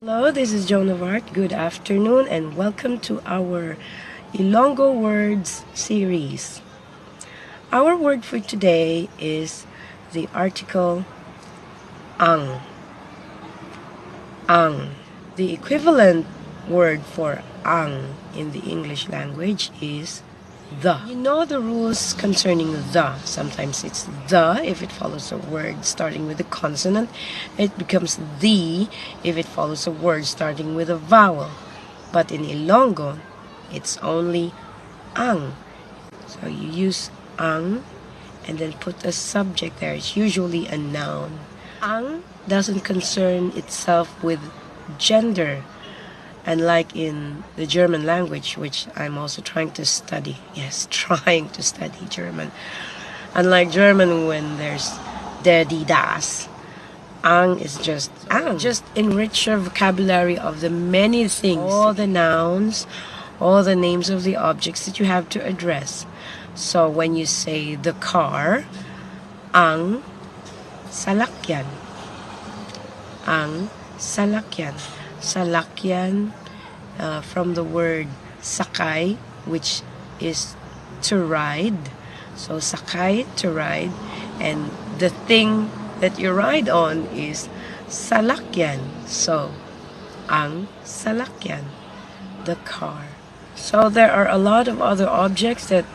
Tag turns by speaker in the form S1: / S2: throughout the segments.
S1: Hello, this is Joan of Art. Good afternoon and welcome to our Ilonggo Words series. Our word for today is the article ang. Ang. The equivalent word for ang in the English language is the. You know the rules concerning the. Sometimes it's the if it follows a word starting with a consonant. It becomes the if it follows a word starting with a vowel. But in Ilonggo, it's only ang. So you use ang and then put a subject there. It's usually a noun. Ang doesn't concern itself with gender. Unlike in the German language, which I'm also trying to study. Yes, trying to study German. Unlike German, when there's der, die, das, ang is just ang. Just enrich your vocabulary of the many things, all the nouns, all the names of the objects that you have to address. So when you say the car, ang salakyan. Ang salakyan. Salakyan from the word sakay, which is to ride. So sakay, to ride, and the thing that you ride on is salakyan. So ang salakyan, the car. So there are a lot of other objects that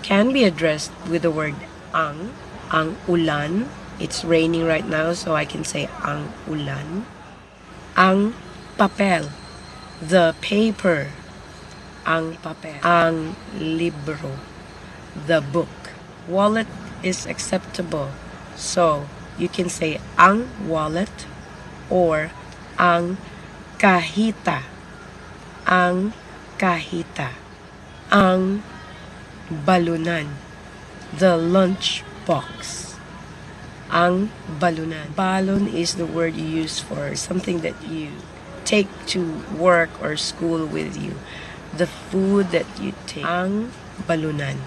S1: can be addressed with the word ang. Ang ulan. It's raining right now, so I can say ang ulan. Ang papel, the paper. Ang papel. Ang libro, the book. Wallet is acceptable, so you can say ang wallet or ang kahita. Ang kahita. Ang balunan, the lunch box. Ang balunan. Balon is the word you use for something that you take to work or school with you. The food that you take. Ang balunan.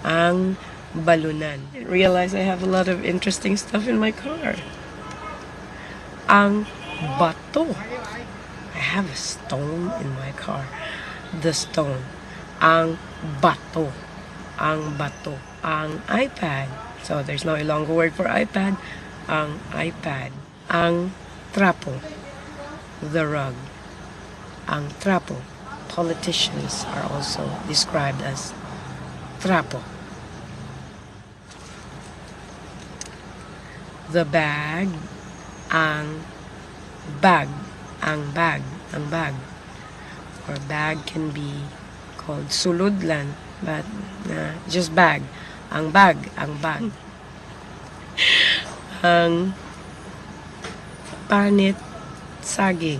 S1: Ang balunan. I realize I have a lot of interesting stuff in my car. Ang bato. I have a stone in my car. The stone. Ang bato. Ang bato. Ang iPad. So there's no Ilonggo word for iPad. Ang iPad. Ang trapo. The rug. Ang trapo. Politicians are also described as trapo. The bag. Ang bag. Ang bag. Ang bag. Or bag can be called suludlan, but just bag. Ang bag. Ang bag. Ang panit saging,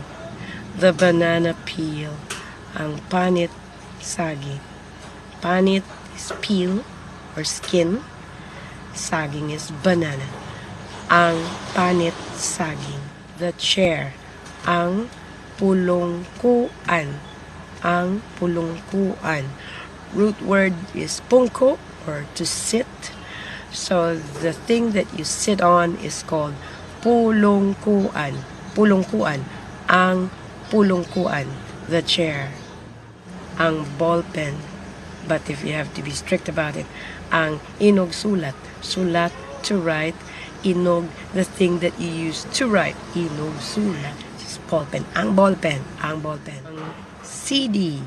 S1: the banana peel. Ang panit saging. Panit is peel or skin. Saging is banana. Ang panit saging. The chair. Ang pulongkuan. Ang pulongkuan. Root word is pungko or to sit. So the thing that you sit on is called pulongkuan. Pulongkuan. Ang pulongkuan. The chair. Ang ballpen. But if you have to be strict about it, ang inog sulat. Sulat, to write. Inog, the thing that you use to write. Inog sulat. Just ballpen. Ang ballpen. Ang ballpen. Ang CD.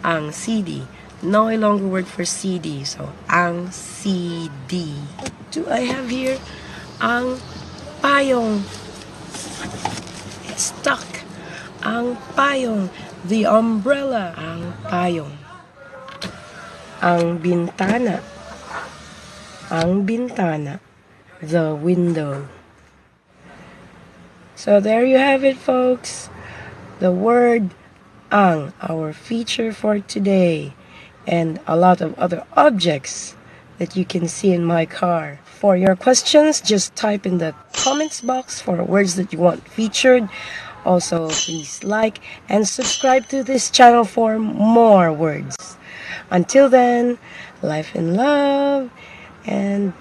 S1: Ang CD. No longer word for CD. So, ang CD. What do I have here? Ang payong. It's stuck. Ang payong. The umbrella. Ang payong. Ang bintana. Ang bintana. The window. So there you have it, folks. The word ang, our feature for today. And a lot of other objects that you can see in my car. For your questions, just type in the comments box for words that you want featured. Also, please like and subscribe to this channel for more words. Until then, life and love, and